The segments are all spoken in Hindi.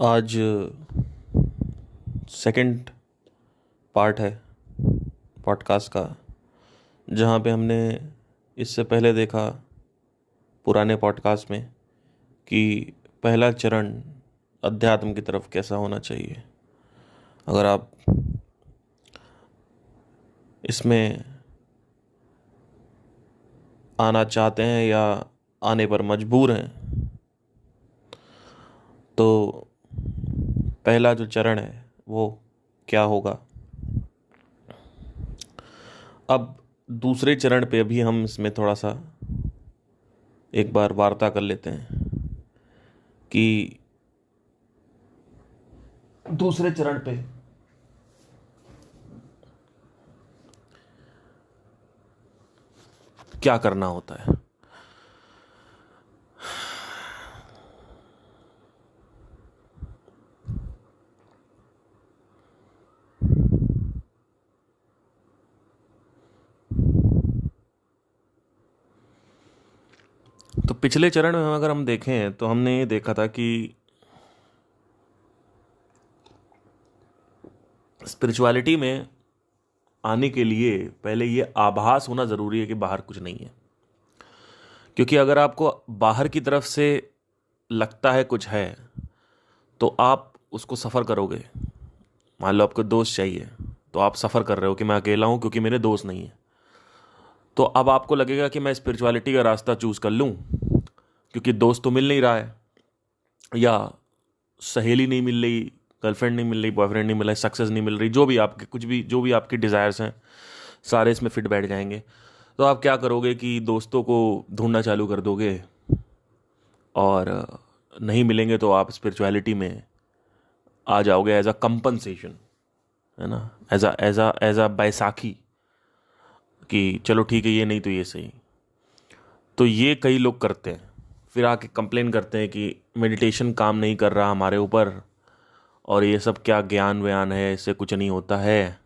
आज सेकंड पार्ट है पॉडकास्ट का, जहाँ पे हमने इससे पहले देखा पुराने पॉडकास्ट में कि पहला चरण अध्यात्म की तरफ कैसा होना चाहिए। अगर आप इसमें आना चाहते हैं या आने पर मजबूर हैं तो पहला जो चरण है वो क्या होगा। अब दूसरे चरण पे भी हम इसमें थोड़ा सा एक बार वार्ता कर लेते हैं कि दूसरे चरण पे क्या करना होता है। तो पिछले चरण में अगर हम देखें तो हमने ये देखा था कि स्पिरिचुअलिटी में आने के लिए पहले ये आभास होना ज़रूरी है कि बाहर कुछ नहीं है। क्योंकि अगर आपको बाहर की तरफ से लगता है कुछ है तो आप उसको सफ़र करोगे। मान लो आपको दोस्त चाहिए तो आप सफ़र कर रहे हो कि मैं अकेला हूँ क्योंकि मेरे दोस्त नहीं है। तो अब आपको लगेगा कि मैं स्पिरिचुअलिटी का रास्ता चूज़ कर लूँ क्योंकि दोस्त तो मिल नहीं रहा है, या सहेली नहीं मिल रही, गर्लफ्रेंड नहीं मिल रही, बॉयफ्रेंड नहीं मिल रहा, सक्सेस नहीं मिल रही, जो भी आपके कुछ भी जो भी आपके डिज़ायर्स हैं सारे इसमें फिट बैठ जाएंगे। तो आप क्या करोगे कि दोस्तों को ढूंढना चालू कर दोगे, और नहीं मिलेंगे तो आप स्पिरिचुअलिटी में आ जाओगे एज अ कंपनसेशन, है ना, एज अ बैसाखी कि चलो ठीक है ये नहीं तो ये सही। तो ये कई लोग करते हैं, फिर आके कंप्लेन करते हैं कि मेडिटेशन काम नहीं कर रहा हमारे ऊपर, और ये सब क्या ज्ञान व्यान है, इससे कुछ नहीं होता है।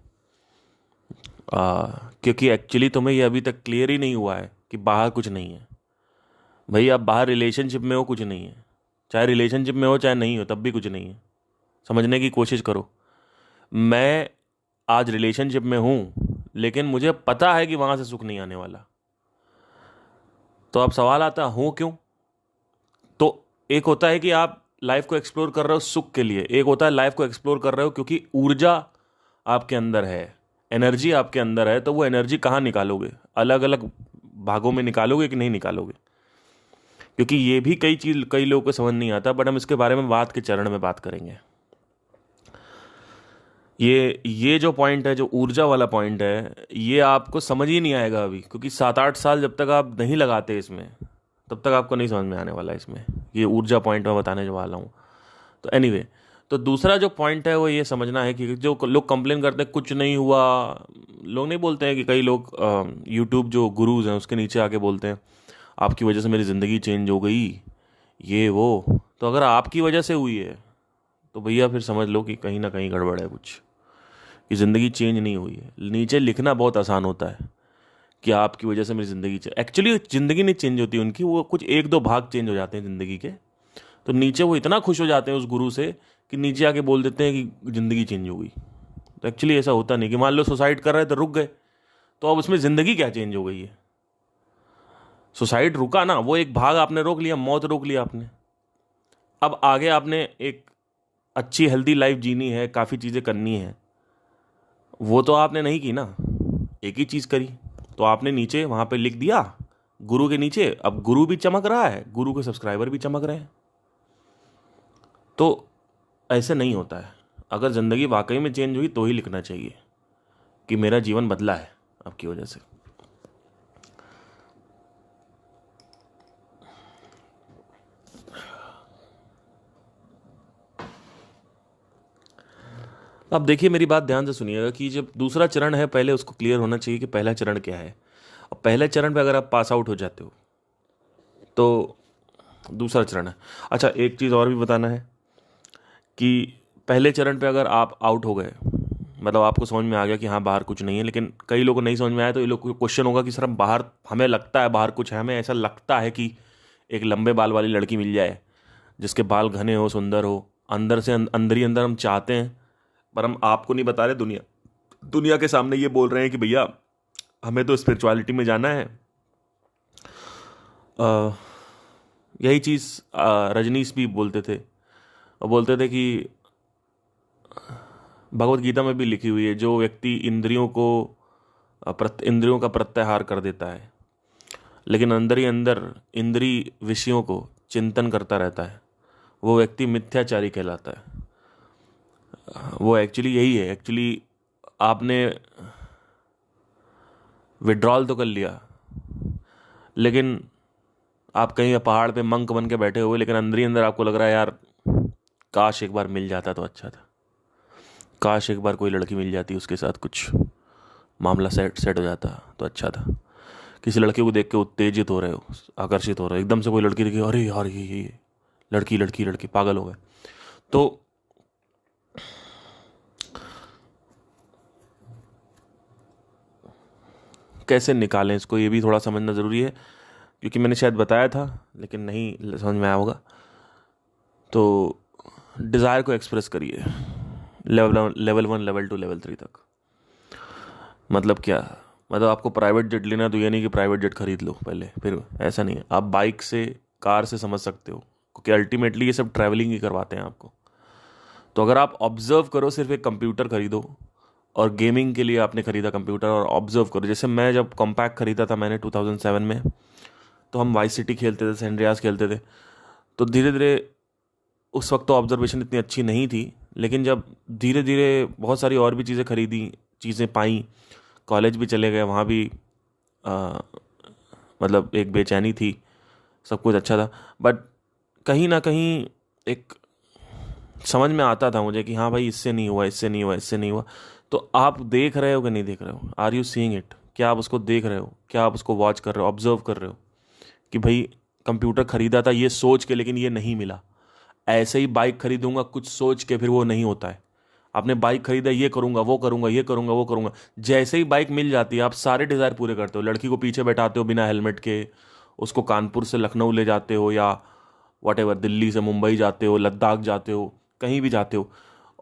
क्योंकि एक्चुअली तुम्हें ये अभी तक क्लियर ही नहीं हुआ है कि बाहर कुछ नहीं है। भाई आप बाहर रिलेशनशिप में हो, कुछ नहीं है, चाहे रिलेशनशिप में हो चाहे नहीं हो, तब भी कुछ नहीं है। समझने की कोशिश करो। मैं आज रिलेशनशिप में हूँ लेकिन मुझे पता है कि वहाँ से सुख नहीं आने वाला। तो अब सवाल आता हूँ क्यों। तो एक होता है कि आप लाइफ को एक्सप्लोर कर रहे हो सुख के लिए, एक होता है लाइफ को एक्सप्लोर कर रहे हो क्योंकि ऊर्जा आपके अंदर है, एनर्जी आपके अंदर है। तो वो एनर्जी कहाँ निकालोगे, अलग अलग भागों में निकालोगे कि नहीं निकालोगे। क्योंकि ये भी कई लोगों को समझ नहीं आता, बट हम इसके बारे में बात के चरण में बात करेंगे। ये जो पॉइंट है, जो ऊर्जा वाला पॉइंट है, ये आपको समझ ही नहीं आएगा अभी, क्योंकि 7-8 साल जब तक आप नहीं लगाते इसमें तब तक आपको नहीं समझ में आने वाला इसमें ये ऊर्जा पॉइंट मैं बताने जो वाला हूँ। तो एनीवे, तो दूसरा जो पॉइंट है वो ये समझना है कि जो लोग कंप्लेन करते हैं कुछ नहीं हुआ, लोग नहीं बोलते हैं कि कई लोग यूट्यूब जो गुरुज हैं उसके नीचे आके बोलते हैं आपकी वजह से मेरी ज़िंदगी चेंज हो गई, ये वो। तो अगर आपकी वजह से हुई है तो भैया फिर समझ लो कि कहीं ना कहीं गड़बड़ है कुछ, कि ज़िंदगी चेंज नहीं हुई है। नीचे लिखना बहुत आसान होता है कि आपकी वजह से मेरी ज़िंदगी चेंज, एक्चुअली ज़िंदगी नहीं चेंज होती उनकी, वो कुछ 1-2 भाग चेंज हो जाते हैं ज़िंदगी के। तो नीचे वो इतना खुश हो जाते हैं उस गुरु से कि नीचे आके बोल देते हैं कि ज़िंदगी चेंज हो गई। तो एक्चुअली ऐसा होता नहीं, कि मान लो सुसाइड कर रहे थे रुक गए, तो अब उसमें ज़िंदगी क्या चेंज हो गई है। सुसाइड रुका ना, वो एक भाग आपने रोक लिया, मौत रोक लिया आपने। अब आगे आपने एक अच्छी हेल्दी लाइफ जीनी है, काफ़ी चीज़ें करनी है, वो तो आपने नहीं की ना, एक ही चीज़ करी। तो आपने नीचे वहाँ पे लिख दिया गुरु के नीचे, अब गुरु भी चमक रहा है, गुरु के सब्सक्राइबर भी चमक रहे हैं। तो ऐसे नहीं होता है। अगर ज़िंदगी वाकई में चेंज हुई तो ही लिखना चाहिए कि मेरा जीवन बदला है आपकी वजह से। अब देखिए, मेरी बात ध्यान से सुनिएगा कि जब दूसरा चरण है पहले उसको क्लियर होना चाहिए कि पहला चरण क्या है। अब पहले चरण पे अगर आप पास आउट हो जाते हो तो दूसरा चरण है। अच्छा, एक चीज़ और भी बताना है कि पहले चरण पे अगर आप आउट हो गए, मतलब आपको समझ में आ गया कि हाँ बाहर कुछ नहीं है, लेकिन कई लोगों को नहीं समझ में आया, तो ये लोग को क्वेश्चन होगा कि सर हम बाहर, हमें लगता है बाहर कुछ है, हमें ऐसा लगता है कि एक लंबे बाल वाली लड़की मिल जाए जिसके बाल घने हो, सुंदर हो, अंदर से अंदर ही अंदर हम चाहते हैं, पर हम आपको नहीं बता रहे, दुनिया के सामने ये बोल रहे हैं कि भैया हमें तो स्पिरिचुअलिटी में जाना है। यही चीज़ रजनीश भी बोलते थे, और बोलते थे कि भगवत गीता में भी लिखी हुई है, जो व्यक्ति इंद्रियों का प्रत्याहार कर देता है लेकिन अंदर ही अंदर इंद्रिय विषयों को चिंतन करता रहता है, वो व्यक्ति मिथ्याचारी कहलाता है। वो एक्चुअली यही है। एक्चुअली आपने विड्रॉल तो कर लिया, लेकिन आप कहीं पहाड़ पे मंक बन के बैठे हुए, लेकिन अंदर ही अंदर आपको लग रहा है यार काश एक बार मिल जाता तो अच्छा था, काश एक बार कोई लड़की मिल जाती, उसके साथ कुछ मामला सेट हो जाता तो अच्छा था। किसी लड़के को देख के उत्तेजित हो रहे हो, आकर्षित हो रहे हो, एकदम से कोई लड़की देखी, अरे यार ये लड़की लड़की लड़की, पागल हो गए। तो कैसे निकालें इसको, ये भी थोड़ा समझना ज़रूरी है, क्योंकि मैंने शायद बताया था लेकिन नहीं समझ में आया होगा। तो डिज़ायर को एक्सप्रेस करिए लेवल 1, लेवल 2, लेवल 3 तक। मतलब क्या, मतलब आपको प्राइवेट जेट लेना तो ये नहीं कि प्राइवेट जेट खरीद लो पहले, फिर ऐसा नहीं है। आप बाइक से, कार से समझ सकते हो, क्योंकि अल्टीमेटली ये सब ट्रैवलिंग ही करवाते हैं आपको। तो अगर आप ऑब्जर्व करो, सिर्फ एक कंप्यूटर खरीदो, और गेमिंग के लिए आपने खरीदा कंप्यूटर, और ऑब्जर्व करो। जैसे मैं जब कॉम्पैक्ट खरीदा था मैंने 2007 में, तो हम वाइस सिटी खेलते थे, सैन एंड्रियास खेलते थे। तो धीरे धीरे, उस वक्त तो ऑब्जर्वेशन इतनी अच्छी नहीं थी, लेकिन जब धीरे धीरे बहुत सारी और भी चीज़ें खरीदी, चीज़ें पाई, कॉलेज भी चले गए, वहाँ भी मतलब एक बेचैनी थी, सब कुछ अच्छा था, बट कहीं ना कहीं एक समझ में आता था मुझे कि हाँ भाई इससे नहीं हुआ, इससे नहीं हुआ, इससे नहीं हुआ। तो आप देख रहे हो कि नहीं देख रहे हो? Are you seeing it? क्या आप उसको देख रहे हो? क्या आप उसको वॉच कर रहे हो, ऑब्जर्व कर रहे हो कि भाई कंप्यूटर खरीदा था ये सोच के, लेकिन ये नहीं मिला। ऐसे ही बाइक खरीदूंगा कुछ सोच के, फिर वो नहीं होता है। आपने बाइक खरीदा, ये करूंगा, वो करूंगा, ये करूंगा, वो करूंगा, जैसे ही बाइक मिल जाती है आप सारे डिज़ायर पूरे करते हो। लड़की को पीछे बैठाते हो बिना हेलमेट के, उसको कानपुर से लखनऊ ले जाते हो, या वॉटेवर, दिल्ली से मुंबई जाते हो, लद्दाख जाते हो, कहीं भी जाते हो।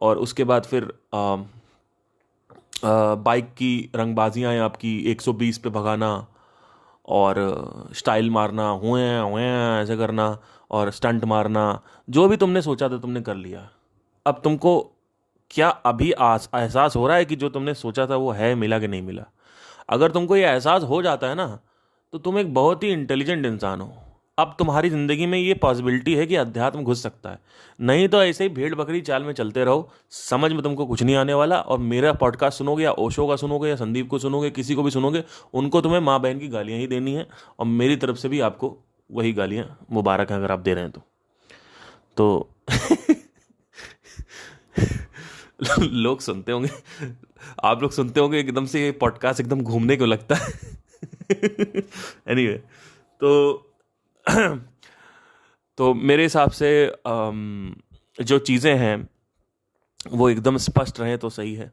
और उसके बाद फिर बाइक की रंगबाजियाँ हैं आपकी, 120 पे भगाना, और स्टाइल मारना, हुए हुए ऐसे करना, और स्टंट मारना। जो भी तुमने सोचा था तुमने कर लिया। अब तुमको क्या अभी एहसास हो रहा है कि जो तुमने सोचा था वो है, मिला कि नहीं मिला? अगर तुमको ये एहसास हो जाता है ना, तो तुम एक बहुत ही इंटेलिजेंट इंसान हो। अब तुम्हारी ज़िंदगी में ये पॉसिबिलिटी है कि अध्यात्म घुस सकता है। नहीं तो ऐसे ही भेड़ बकरी चाल में चलते रहो, समझ में तुमको कुछ नहीं आने वाला। और मेरा पॉडकास्ट सुनोगे, या ओशो का सुनोगे, या संदीप को सुनोगे, किसी को भी सुनोगे, उनको तुम्हें माँ बहन की गालियाँ ही देनी है, और मेरी तरफ से भी आपको वही गालियाँ मुबारक हैं अगर आप दे रहे हैं तो लोग सुनते होंगे, आप लोग सुनते होंगे एकदम से ये पॉडकास्ट एकदम घूमने को लगता है। एनीवे, तो तो मेरे हिसाब से जो चीज़ें हैं वो एकदम स्पष्ट रहे तो सही है।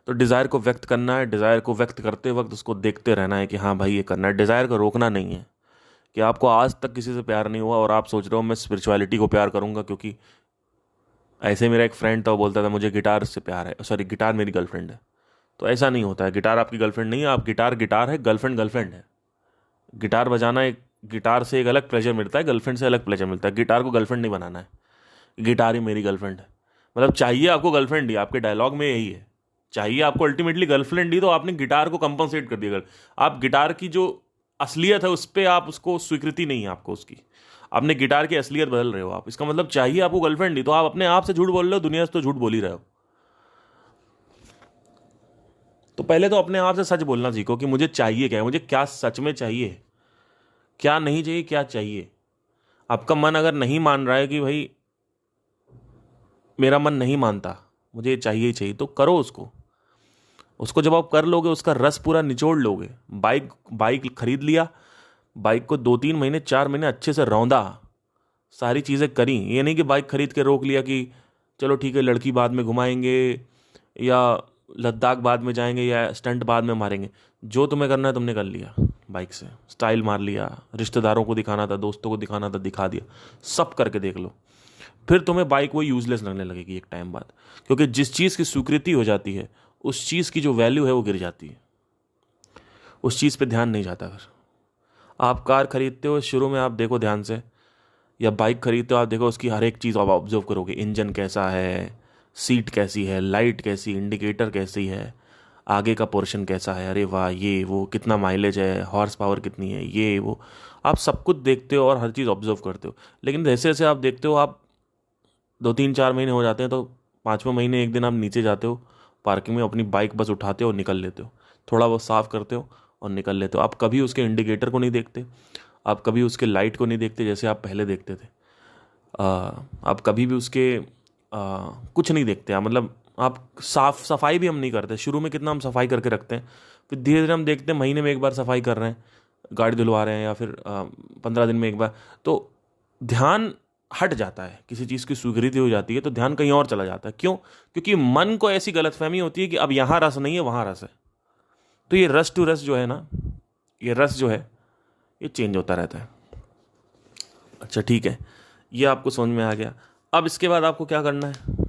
तो डिज़ायर को व्यक्त करना है, डिज़ायर को व्यक्त करते वक्त उसको देखते रहना है कि हाँ भाई ये करना है। डिज़ायर को रोकना नहीं है। कि आपको आज तक किसी से प्यार नहीं हुआ और आप सोच रहे हो मैं स्पिरिचुअलिटी को प्यार करूँगा, क्योंकि ऐसे मेरा एक फ्रेंड था, वो बोलता था मुझे गिटार से प्यार है, सॉरी गिटार मेरी गर्लफ्रेंड है। तो ऐसा नहीं होता है, गिटार आपकी गर्लफ्रेंड नहीं है। आप गिटार है, गर्लफ्रेंड गर्लफ्रेंड है। गिटार बजाना, एक गिटार से एक अलग प्लेजर मिलता है, गर्लफ्रेंड से अलग प्लेजर मिलता है। गिटार को गर्लफ्रेंड नहीं बनाना है, गिटार ही मेरी गर्लफ्रेंड है। मतलब चाहिए आपको गर्लफ्रेंड ही, आपके डायलॉग में यही है, चाहिए आपको अल्टीमेटली गर्लफ्रेंड ही। तो आपने गिटार को कंपनसेट कर दिया। आप गिटार की जो असलियत है उस पर आप उसको स्वीकृति नहीं है आपको उसकी, आपने गिटार की असलियत बदल रहे हो आप। इसका मतलब चाहिए आपको गर्लफ्रेंड ही, तो आप अपने आप से झूठ बोल रहे हो, दुनिया से तो झूठ बोल ही रहे हो। तो पहले तो अपने आप से सच बोलना सीखो कि मुझे चाहिए क्या है, मुझे क्या सच में चाहिए, क्या नहीं चाहिए, क्या चाहिए। आपका मन अगर नहीं मान रहा है कि भाई मेरा मन नहीं मानता, मुझे ये चाहिए ही चाहिए, तो करो उसको। उसको जब आप कर लोगे, उसका रस पूरा निचोड़ लोगे। बाइक खरीद लिया, बाइक को 2-3 महीने 4 महीने अच्छे से रौंदा, सारी चीज़ें करी। ये नहीं कि बाइक खरीद के रोक लिया कि चलो ठीक है लड़की बाद में घुमाएंगे, या लद्दाख बाद में जाएंगे, या स्टंट बाद में मारेंगे। जो तुम्हें करना है तुमने कर लिया, बाइक से स्टाइल मार लिया, रिश्तेदारों को दिखाना था, दोस्तों को दिखाना था, दिखा दिया, सब करके देख लो। फिर तुम्हें बाइक वो यूजलेस लगने लगेगी एक टाइम बाद, क्योंकि जिस चीज़ की स्वीकृति हो जाती है उस चीज़ की जो वैल्यू है वो गिर जाती है, उस चीज़ पे ध्यान नहीं जाता। फिर आप कार खरीदते हो, शुरू में आप देखो ध्यान से, या बाइक खरीदते हो आप देखो उसकी हर एक चीज़ आप ऑब्जर्व करोगे, इंजन कैसा है, सीट कैसी है, लाइट कैसी, इंडिकेटर कैसी है, आगे का पोर्शन कैसा है, अरे वाह ये वो, कितना माइलेज है, हॉर्स पावर कितनी है, ये वो, आप सब कुछ देखते हो और हर चीज़ ऑब्जर्व करते हो। लेकिन जैसे जैसे आप देखते हो, आप 2 3 4 महीने हो जाते हैं, तो 5वें महीने एक दिन आप नीचे जाते हो पार्किंग में, अपनी बाइक बस उठाते हो और निकल लेते हो, थोड़ा बहुत साफ करते हो और निकल लेते हो। आप कभी उसके इंडिकेटर को नहीं देखते, आप कभी उसके लाइट को नहीं देखते जैसे आप पहले देखते थे, आप कभी भी उसके कुछ नहीं देखते। आप मतलब आप साफ सफाई भी हम नहीं करते। शुरू में कितना हम सफाई करके रखते हैं, फिर धीरे धीरे हम देखते हैं महीने में एक बार सफाई कर रहे हैं, गाड़ी धुलवा रहे हैं, या फिर 15 दिन में एक बार, तो ध्यान हट जाता है। किसी चीज़ की स्वीकृति हो जाती है तो ध्यान कहीं और चला जाता है। क्यों? क्योंकि मन को ऐसी गलतफहमी होती है कि अब यहाँ रस नहीं है, वहाँ रस है। तो ये रस टू रस जो है ना, ये रस जो है ये चेंज होता रहता है। अच्छा ठीक है, ये आपको समझ में आ गया। अब इसके बाद आपको क्या करना है?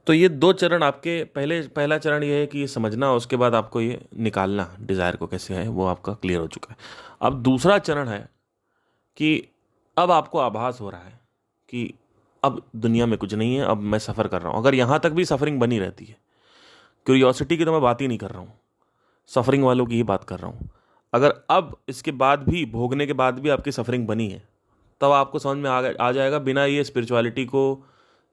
तो ये 2 चरण आपके, पहला चरण ये है कि ये समझना, उसके बाद आपको ये निकालना डिज़ायर को कैसे है, वो आपका क्लियर हो चुका है। अब दूसरा चरण है कि अब आपको आभास हो रहा है कि अब दुनिया में कुछ नहीं है, अब मैं सफ़र कर रहा हूँ। अगर यहाँ तक भी सफरिंग बनी रहती है, क्यूरियोसिटी की तो मैं बात ही नहीं कर रहा हूँ, सफरिंग वालों की ही बात कर रहा हूँ। अगर अब इसके बाद भी, भोगने के बाद भी आपकी सफरिंग बनी है, तब आपको समझ में आ जाएगा, बिना ये स्पिरिचुअलिटी को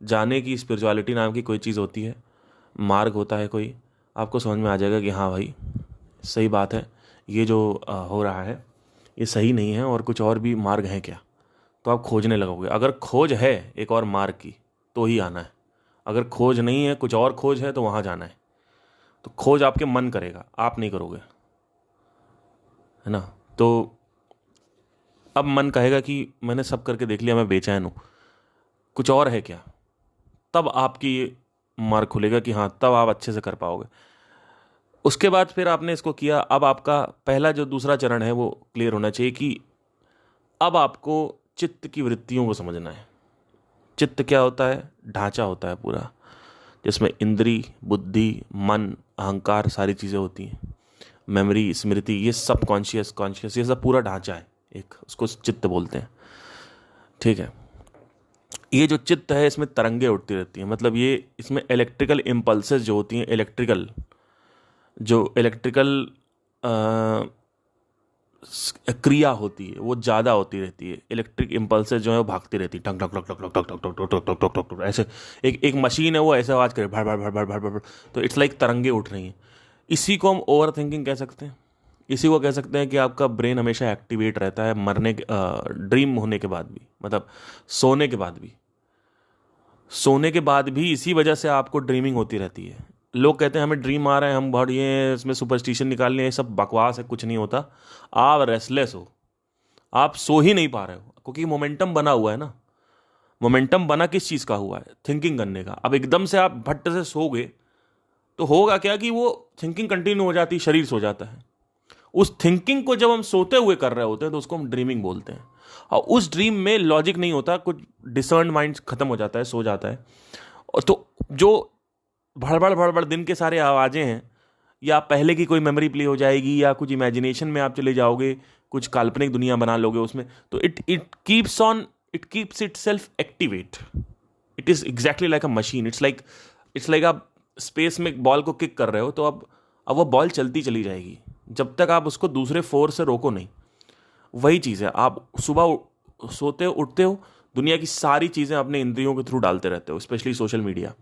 जाने की, स्पिरिचुअलिटी नाम की कोई चीज़ होती है, मार्ग होता है कोई, आपको समझ में आ जाएगा कि हाँ भाई सही बात है, ये जो हो रहा है ये सही नहीं है, और कुछ और भी मार्ग हैं क्या। तो आप खोजने लगोगे। अगर खोज है एक और मार्ग की तो ही आना है, अगर खोज नहीं है, कुछ और खोज है, तो वहाँ जाना है। तो खोज आपके मन करेगा, आप नहीं करोगे, है ना। तो अब मन कहेगा कि मैंने सब करके देख लिया, मैं बेचैन हूँ, कुछ और है क्या, तब आपकी ये मार्ग खुलेगा कि हाँ, तब आप अच्छे से कर पाओगे। उसके बाद फिर आपने इसको किया, अब आपका पहला जो दूसरा चरण है वो क्लियर होना चाहिए कि अब आपको चित्त की वृत्तियों को समझना है। चित्त क्या होता है? ढांचा होता है पूरा, जिसमें इंद्री, बुद्धि, मन, अहंकार, सारी चीज़ें होती हैं, मेमोरी, स्मृति, ये सब कॉन्शियस, ये सब पूरा ढांचा है एक, उसको चित्त बोलते हैं। ठीक है, ये जो चित्त है इसमें तरंगे उठती रहती हैं, मतलब ये इसमें इलेक्ट्रिकल इम्पल्सेस जो होती हैं, इलेक्ट्रिकल क्रिया होती है वो ज़्यादा होती रहती है। इलेक्ट्रिक इम्पल्सेस जो है वो भागती रहती है, टक टक टक टक टक टक टक टक टक टक टक टक, ऐसे एक मशीन है वो ऐसे आवाज़ करे, भड़ भड़ भड़ भड़ भड़ भड़, तो इट्स लाइक तरंगे उठ रही हैं। इसी को हम ओवर थिंकिंग कह सकते हैं। इसी को कह सकते हैं कि आपका ब्रेन हमेशा एक्टिवेट रहता है ड्रीम होने के बाद भी, मतलब सोने के बाद भी इसी वजह से आपको ड्रीमिंग होती रहती है। लोग कहते हैं हमें ड्रीम आ रहा है, हम बहुत ये इसमें सुपरस्टिशन निकालने, ये सब बकवास है, कुछ नहीं होता। आप रेस्टलेस हो, आप सो ही नहीं पा रहे हो, क्योंकि मोमेंटम बना हुआ है ना। मोमेंटम बना किस चीज़ का हुआ है? थिंकिंग करने का। अब एकदम से आप भट्ट से सोओगे तो होगा क्या कि वो थिंकिंग कंटिन्यू हो जाती है, शरीर सो जाता है। उस थिंकिंग को जब हम सोते हुए कर रहे होते हैं तो उसको हम ड्रीमिंग बोलते हैं। और उस ड्रीम में लॉजिक नहीं होता, कुछ डिसर्न माइंड खत्म हो जाता है, सो जाता है। और तो जो भड़बड़ भड़बड़ दिन के सारे आवाज़ें हैं, या पहले की कोई मेमोरी प्ले हो जाएगी, या कुछ इमेजिनेशन में आप चले जाओगे, कुछ काल्पनिक दुनिया बना लोगे उसमें, तो it keeps it self activate. It is exactly like a machine. It's like आप स्पेस में बॉल को किक कर रहे हो, तो अब वो बॉल चलती चली जाएगी जब तक आप उसको दूसरे फोर्स से रोको नहीं। वही चीज़ है, आप सुबह सोते हो, उठते हो, दुनिया की सारी चीज़ें अपने इंद्रियों के थ्रू डालते रहते हो, स्पेशली सोशल मीडिया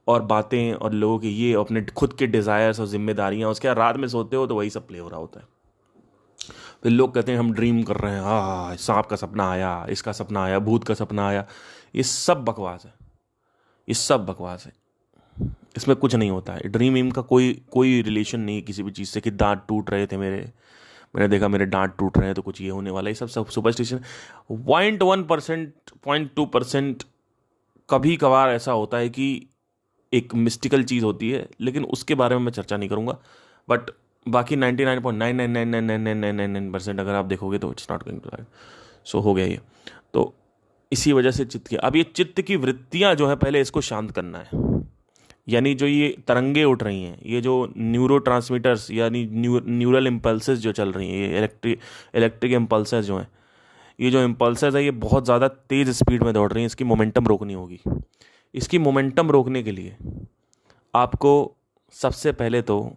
और बातें और लोगों के ये अपने खुद के डिज़ायर्स और जिम्मेदारियाँ। उसके बाद रात में सोते हो तो वही सब प्ले हो रहा होता है। फिर लोग कहते हैं हम ड्रीम कर रहे हैं, हाँ सांप का सपना आया, इसका सपना आया, भूत का सपना आया। ये सब बकवास है, ये सब बकवास है, इसमें कुछ नहीं होता है। ड्रीम का कोई रिलेशन नहीं किसी भी चीज़ से, कि दांत टूट रहे थे मैंने देखा मेरे दांत टूट रहे हैं तो कुछ ये होने वाला है। ये सब सुपरस्टिशन 0.1%, 0.2% कभी कभार ऐसा होता है कि एक मिस्टिकल चीज़ होती है, लेकिन उसके बारे में मैं चर्चा नहीं करूँगा। बट बाकी 99.9999999% अगर आप देखोगे तो इट्स नॉट गोइंग टू। सो हो गया ये। तो इसी वजह से चित्त की, अब ये चित्त की वृत्तियां जो है पहले इसको शांत करना है। यानी जो ये तरंगे उठ रही हैं, ये जो न्यूरो ट्रांसमीटर्स यानी न्यूरल इम्पल्सेस जो चल रही हैं, ये इलेक्ट्रिक इम्पल्सेस जो हैं, ये जो इम्पल्सेस है ये बहुत ज़्यादा तेज़ स्पीड में दौड़ रही हैं। इसकी मोमेंटम रोकनी होगी। इसकी मोमेंटम रोकने के लिए आपको सबसे पहले तो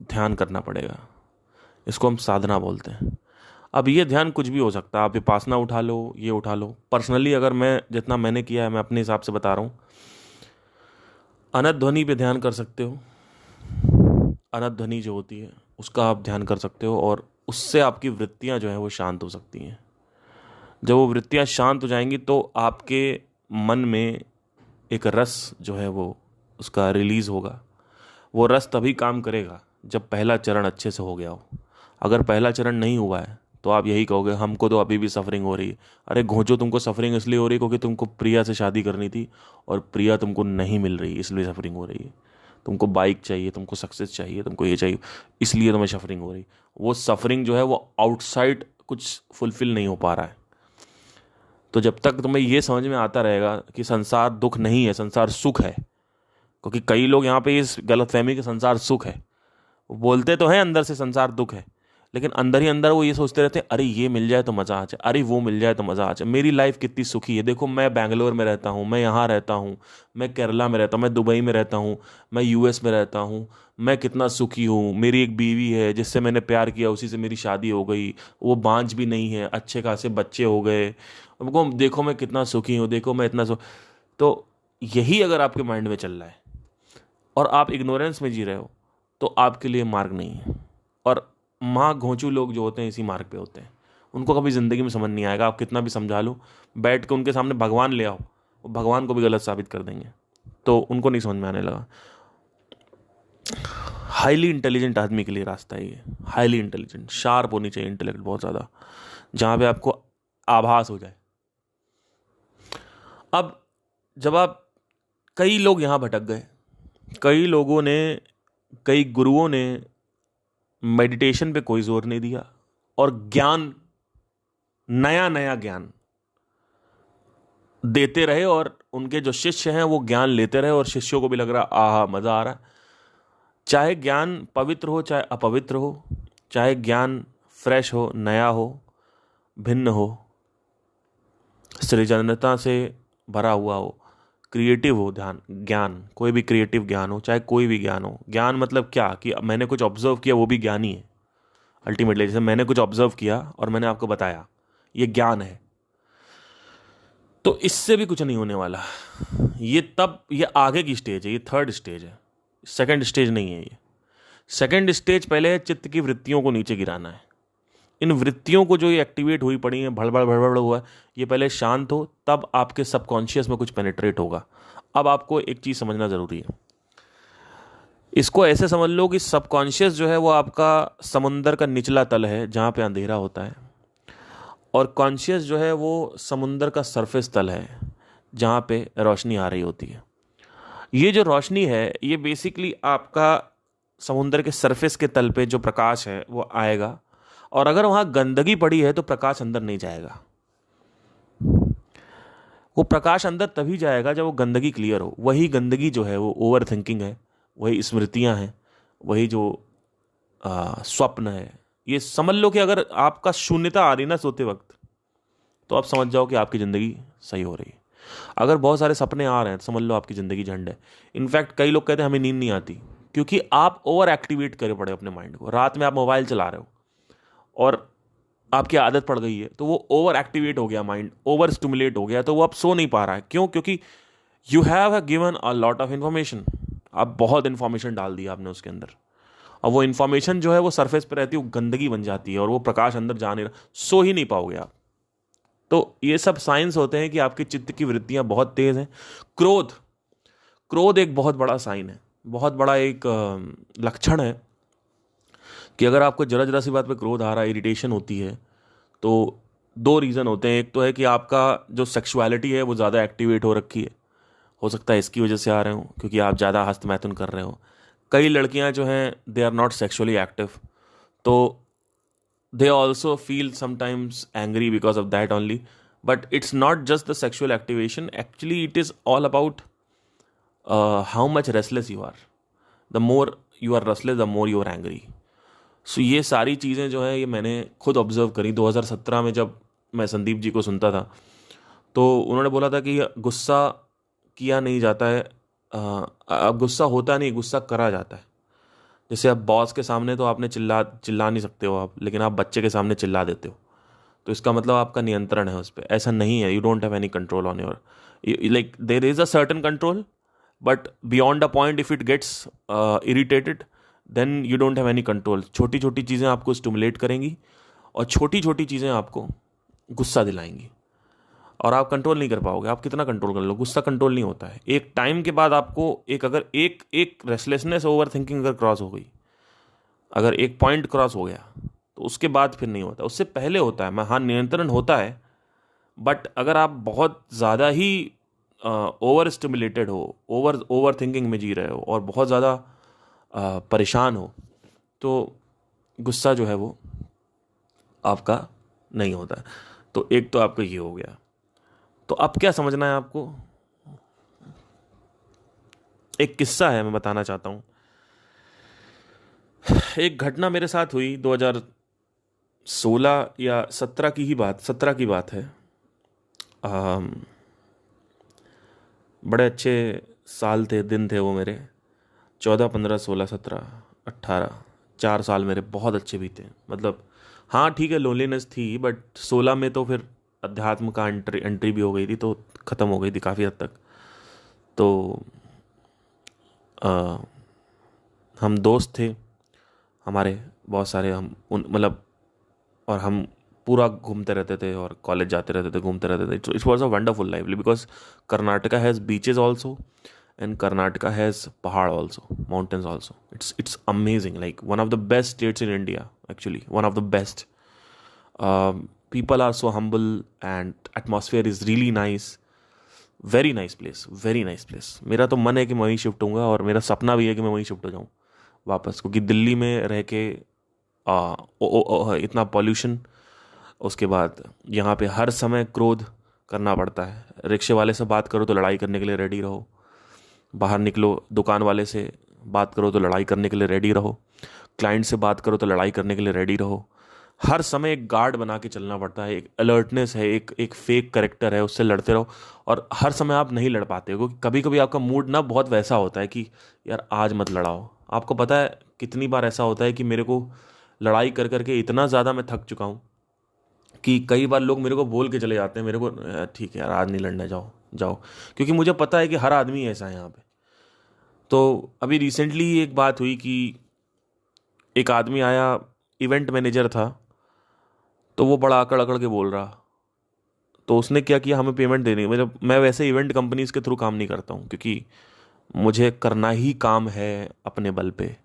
ध्यान करना पड़ेगा। इसको हम साधना बोलते हैं। अब ये ध्यान कुछ भी हो सकता है, आप विपासना उठा लो, ये उठा लो। पर्सनली अगर मैं जितना मैंने किया है, मैं अपने हिसाब से बता रहा हूँ। अनंत ध्वनि पे ध्यान कर सकते हो। अनंत ध्वनि जो होती है उसका आप ध्यान कर सकते हो, और उससे आपकी वृत्तियाँ जो हैं वो शांत हो सकती हैं। जब वो वृत्तियाँ शांत हो जाएंगी तो आपके मन में एक रस जो है वो उसका रिलीज़ होगा। वो रस तभी काम करेगा जब पहला चरण अच्छे से हो गया हो। अगर पहला चरण नहीं हुआ है तो आप यही कहोगे हमको तो अभी भी सफरिंग हो रही है। अरे घोंचो, तुमको सफरिंग इसलिए हो रही है क्योंकि तुमको प्रिया से शादी करनी थी और प्रिया तुमको नहीं मिल रही, इसलिए सफरिंग हो रही है। तुमको बाइक चाहिए, तुमको सक्सेस चाहिए, तुमको ये चाहिए, इसलिए तुम्हें सफरिंग हो रही। वो सफरिंग जो है वो आउटसाइड कुछ फुलफिल नहीं हो पा रहा है। तो जब तक तुम्हें ये समझ में आता रहेगा कि संसार दुख नहीं है, संसार सुख है, क्योंकि कई लोग यहाँ पे इस गलतफहमी के संसार सुख है, वो बोलते तो हैं अंदर से संसार दुख है, लेकिन अंदर ही अंदर वो ये सोचते रहते हैं अरे ये मिल जाए तो मज़ा आ जाए, अरे वो मिल जाए तो मज़ा आ जाए। मेरी लाइफ कितनी सुखी है, देखो मैं बैंगलोर में रहता हूँ, मैं यहाँ रहता हूँ, मैं केरला में रहता हूँ, मैं दुबई में रहता हूँ, मैं यूएस में रहता हूँ, मैं कितना सुखी हूँ। मेरी एक बीवी है जिससे मैंने प्यार किया, उसी से मेरी शादी हो गई, वो बांझ भी नहीं है, अच्छे खासे बच्चे हो गए। हमको देखो मैं कितना सुखी हूँ, देखो मैं इतना तो यही अगर आपके माइंड में चल रहा है और आप इग्नोरेंस में जी रहे हो तो आपके लिए मार्ग नहीं है। और माँ घोंचू लोग जो होते हैं इसी मार्ग पे होते हैं। उनको कभी ज़िंदगी में समझ नहीं आएगा, आप कितना भी समझा लो, बैठ के उनके सामने भगवान ले आओ, वो भगवान को भी गलत साबित कर देंगे। तो उनको नहीं समझ में आने लगा। हाईली इंटेलिजेंट आदमी के लिए रास्ता है ये। हाईली इंटेलिजेंट, शार्प होनी चाहिए इंटेलेक्ट बहुत ज़्यादा, जहाँ पे आपको आभास हो जाए। अब जब आप, कई लोग यहाँ भटक गए, कई लोगों ने, कई गुरुओं ने मेडिटेशन पे कोई जोर नहीं दिया और ज्ञान, नया नया ज्ञान देते रहे, और उनके जो शिष्य हैं वो ज्ञान लेते रहे, और शिष्यों को भी लग रहा आहा मज़ा आ रहा है। चाहे ज्ञान पवित्र हो चाहे अपवित्र हो, चाहे ज्ञान फ्रेश हो, नया हो, भिन्न हो, सृजनता से भरा हुआ हो, क्रिएटिव हो, ज्ञान कोई भी क्रिएटिव ज्ञान हो, चाहे कोई भी ज्ञान हो। ज्ञान मतलब क्या कि मैंने कुछ ऑब्जर्व किया, वो भी ज्ञान ही है अल्टीमेटली। जैसे मैंने कुछ ऑब्जर्व किया और मैंने आपको बताया, ये ज्ञान है। तो इससे भी कुछ नहीं होने वाला। ये आगे की स्टेज है, ये थर्ड स्टेज है, सेकंड स्टेज नहीं है ये। सेकंड स्टेज पहले है चित्त की वृत्तियों को नीचे गिराना है। इन वृत्तियों को जो ये एक्टिवेट हुई पड़ी हैं, भड़बड़ भड़बड़ हुआ है, ये पहले शांत हो, तब आपके सबकॉन्शियस में कुछ पेनिट्रेट होगा। अब आपको एक चीज़ समझना ज़रूरी है। इसको ऐसे समझ लो कि सबकॉन्शियस जो है वो आपका समुंदर का निचला तल है जहाँ पे अंधेरा होता है, और कॉन्शियस जो है वो समुंदर का सरफेस तल है जहाँ पे रोशनी आ रही होती है। ये जो रोशनी है ये बेसिकली आपका समुंदर के सरफेस के तल पे जो प्रकाश है वो आएगा, और अगर वहाँ गंदगी पड़ी है तो प्रकाश अंदर नहीं जाएगा। वो प्रकाश अंदर तभी जाएगा जब वो गंदगी क्लियर हो। वही गंदगी जो है वो ओवर थिंकिंग है, वही स्मृतियाँ हैं, वही जो स्वप्न है। ये समझ लो कि अगर आपका शून्यता आ रही ना सोते वक्त, तो आप समझ जाओ कि आपकी ज़िंदगी सही हो रही है। अगर बहुत सारे सपने आ रहे हैं तो समझ लो आपकी ज़िंदगी झंड है। इनफैक्ट कई लोग कहते हैं हमें नींद नहीं आती, क्योंकि आप ओवर एक्टिवेट करे पड़े अपने माइंड को। रात में आप मोबाइल चला रहे हो और आपकी आदत पड़ गई है, तो वो ओवर एक्टिवेट हो गया, माइंड ओवर स्टिमुलेट हो गया, तो वो अब सो नहीं पा रहा है। क्यों? क्योंकि you have given a lot of information. आप बहुत इन्फॉर्मेशन डाल दी आपने उसके अंदर, और वो इन्फॉर्मेशन जो है वो सरफेस पे रहती है, वो गंदगी बन जाती है, और वो प्रकाश अंदर जा नहीं रहा, सो ही नहीं पाओगे आप। तो ये सब साइंस होते हैं कि आपके चित्त की वृत्तियां बहुत तेज हैं। क्रोध एक बहुत बड़ा साइन है, बहुत बड़ा एक लक्षण है कि अगर आपको जरा जरा सी बात पे क्रोध आ रहा है, इरिटेशन होती है, तो दो रीज़न होते हैं। एक तो है कि आपका जो सेक्सुअलिटी है वो ज़्यादा एक्टिवेट हो रखी है, हो सकता है इसकी वजह से आ रहे हो क्योंकि आप ज़्यादा हस्तमैथुन कर रहे हो। कई लड़कियां जो हैं they are not sexually active, तो they also feel sometimes angry because of that only. But it's not just the sexual activation, actually it is all about how much restless you are. The more you are restless, the more you are angry. सो ये सारी चीज़ें जो है ये मैंने खुद ऑब्जर्व करी 2017 में जब मैं संदीप जी को सुनता था। तो उन्होंने बोला था कि गुस्सा किया नहीं जाता है, अब गुस्सा होता नहीं, गुस्सा करा जाता है। जैसे अब बॉस के सामने तो आपने चिल्ला चिल्ला नहीं सकते हो आप, लेकिन आप बच्चे के सामने चिल्ला देते हो, तो इसका मतलब आपका नियंत्रण है उस पर। ऐसा नहीं है, you don't have any control on your, like there is a certain control, but beyond a point if it gets irritated then you don't have any control. छोटी छोटी चीज़ें आपको स्टिमुलेट करेंगी और छोटी छोटी चीज़ें आपको गुस्सा दिलाएंगी और आप कंट्रोल नहीं कर पाओगे। आप कितना कंट्रोल कर लो, गुस्सा कंट्रोल नहीं होता है। एक टाइम के बाद आपको एक अगर एक एक रेस्टलेसनेस, ओवर थिंकिंग अगर क्रॉस हो गई, अगर एक पॉइंट क्रॉस हो गया तो उसके बाद फिर नहीं होता, उससे पहले होता है। मैं हाँ, नियंत्रण होता है, बट अगर आप बहुत ज़्यादा ही ओवर स्टिमुलेटेड हो, ओवर ओवर थिंकिंग में जी रहे हो और बहुत ज़्यादा परेशान हो, तो गुस्सा जो है वो आपका नहीं होता है। तो एक तो आपका ये हो गया। तो अब क्या समझना है आपको, एक किस्सा है मैं बताना चाहता हूँ। एक घटना मेरे साथ हुई 2016 या 17 की बात है। अम, बड़े अच्छे साल थे, दिन थे वो मेरे। 14, 15, 16, 17, 18, 4 साल मेरे बहुत अच्छे भी थे। मतलब हाँ ठीक है, लोनलीनेस थी, बट 16 में तो फिर अध्यात्म का एंट्री भी हो गई थी, तो ख़त्म हो गई थी काफ़ी हद तक। तो अ, हम दोस्त थे हमारे बहुत सारे, हम उन मतलब, और हम पूरा घूमते रहते थे और कॉलेज जाते रहते थे, घूमते रहते थे। It was a wonderful life because Karnataka has beaches also and Karnataka has पहाड़ also, mountains also. It's amazing, like one of the best states in India, actually one of the best. People are so humble and atmosphere is really nice, very nice place, very nice place. मेरा तो मन है कि मैं वहीं शिफ्ट होऊंगा और मेरा सपना भी है कि मैं वहीं शिफ्ट हो जाऊँ वापस, क्योंकि दिल्ली में रह के इतना पॉल्यूशन, उसके बाद यहाँ पे हर समय क्रोध करना पड़ता है। रिक्शे वाले से बात करो तो लड़ाई करने के लिए रेडी रहो, बाहर निकलो दुकान वाले से बात करो तो लड़ाई करने के लिए रेडी रहो, क्लाइंट से बात करो तो लड़ाई करने के लिए रेडी रहो। हर समय एक गार्ड बना के चलना पड़ता है, एक अलर्टनेस है, एक एक फेक करेक्टर है, उससे लड़ते रहो। और हर समय आप नहीं लड़ पाते हो क्योंकि कभी कभी आपका मूड ना बहुत वैसा होता है कि यार आज मत लड़ाओ। आपको पता है कितनी बार ऐसा होता है कि मेरे को लड़ाई कर करके इतना ज़्यादा मैं थक चुका हूँ कि कई बार लोग मेरे को बोल के चले जाते हैं मेरे को, ठीक है यार आज नहीं लड़ना, जाओ जाओ, क्योंकि मुझे पता है कि हर आदमी ऐसा है यहाँ पे। तो अभी रिसेंटली एक बात हुई कि एक आदमी आया, इवेंट मैनेजर था, तो वो बड़ा अकड़ अकड़ के बोल रहा। तो उसने क्या किया, हमें पेमेंट देनी, मतलब मैं वैसे इवेंट कंपनीज के थ्रू काम नहीं करता हूँ क्योंकि मुझे करना ही काम है अपने बल पे,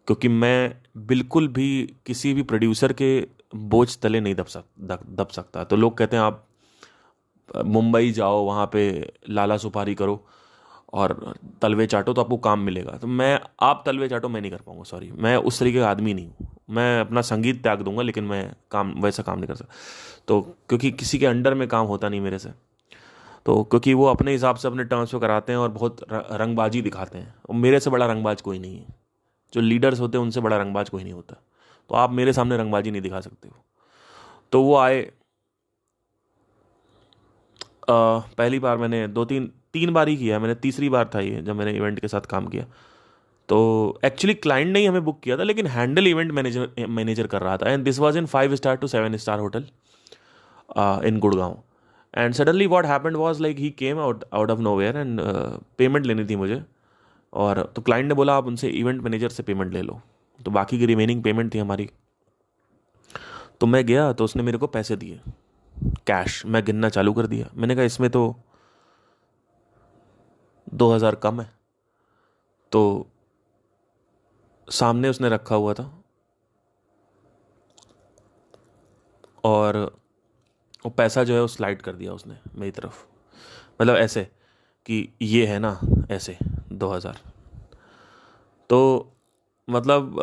क्योंकि मैं बिल्कुल भी किसी भी प्रोड्यूसर के बोझ तले नहीं दब सकता। तो लोग कहते हैं आप मुंबई जाओ, वहाँ पे लाला सुपारी करो और तलवे चाटो तो आपको काम मिलेगा। तो मैं, आप तलवे चाटो, मैं नहीं कर पाऊंगा, सॉरी, मैं उस तरीके का आदमी नहीं हूँ। मैं अपना संगीत त्याग दूंगा लेकिन मैं काम, वैसा काम नहीं कर सकता। तो क्योंकि किसी के अंडर में काम होता नहीं मेरे से, तो क्योंकि वो अपने हिसाब से अपने टर्म्स पे कराते हैं और बहुत रंगबाजी दिखाते हैं, और मेरे से बड़ा रंगबाज कोई नहीं है। जो लीडर्स होते हैं उनसे बड़ा रंगबाज कोई नहीं होता। तो आप मेरे सामने रंगबाजी नहीं दिखा सकते हो। तो वो आए, पहली बार मैंने दो तीन तीन बार ही किया मैंने, तीसरी बार था ये जब मैंने इवेंट के साथ काम किया। तो एक्चुअली क्लाइंट ने ही हमें बुक किया था, लेकिन हैंडल इवेंट मैनेजर मैनेजर कर रहा था, and this was in 5 star to 7 star hotel in Gurgaon. And suddenly what happened was like he came out of nowhere and payment लेनी थी मुझे। और तो क्लाइंट ने बोला आप उनसे इवेंट मैनेजर से पेमेंट ले लो। तो बाकी की रिमेनिंग पेमेंट थी हमारी। तो मैं गया तो उसने मेरे को पैसे दिए कैश, मैं गिनना चालू कर दिया। मैंने कहा इसमें तो 2,000 कम है। तो सामने उसने रखा हुआ था और वो पैसा जो है वो स्लाइड कर दिया उसने मेरी तरफ, मतलब ऐसे कि ये है ना ऐसे 2000। तो मतलब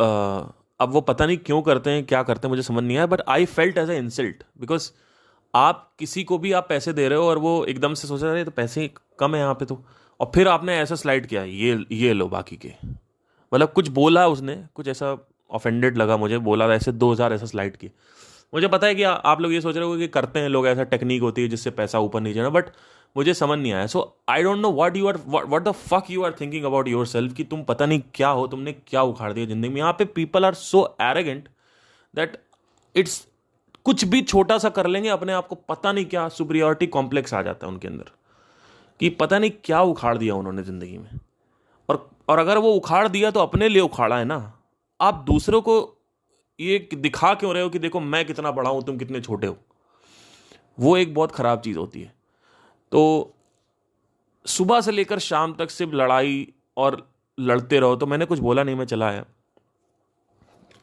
अब वो पता नहीं क्यों करते हैं, क्या करते हैं, मुझे समझ नहीं आया, but I felt as a insult because आप किसी को भी आप पैसे दे रहे हो और वो एकदम से सोच रहे हैं तो पैसे कम है यहाँ पे तो, और फिर आपने ऐसा स्लाइड किया, ये लो बाकी के, मतलब कुछ बोला उसने, कुछ ऐसा ऑफेंडेड लगा मुझे, बोला ऐसे 2000 ऐसा स्लाइड किए। मुझे पता है कि आप लोग ये सोच रहे हो कि करते हैं लोग, ऐसा टेक्निक होती है जिससे पैसा ऊपर नीचे ना, बट मुझे समझ नहीं आया। So I don't know what the fuck you are thinking about yourself, कि तुम पता नहीं क्या हो, तुमने क्या उखाड़ दिया जिंदगी में। यहाँ पे people are so arrogant that it's, कुछ भी छोटा सा कर लेंगे अपने आप को, पता नहीं क्या सुपीरियरिटी कॉम्प्लेक्स आ जाता है उनके अंदर, कि पता नहीं क्या उखाड़ दिया उन्होंने जिंदगी में। और अगर वो उखाड़ दिया तो अपने लिए उखाड़ा है ना, आप दूसरों को ये दिखा क्यों रहे हो कि देखो मैं कितना बड़ा हूं, तुम कितने छोटे हो। वो एक बहुत खराब चीज होती है। तो सुबह से लेकर शाम तक सिर्फ लड़ाई और लड़ते रहो। तो मैंने कुछ बोला नहीं, मैं चला आया।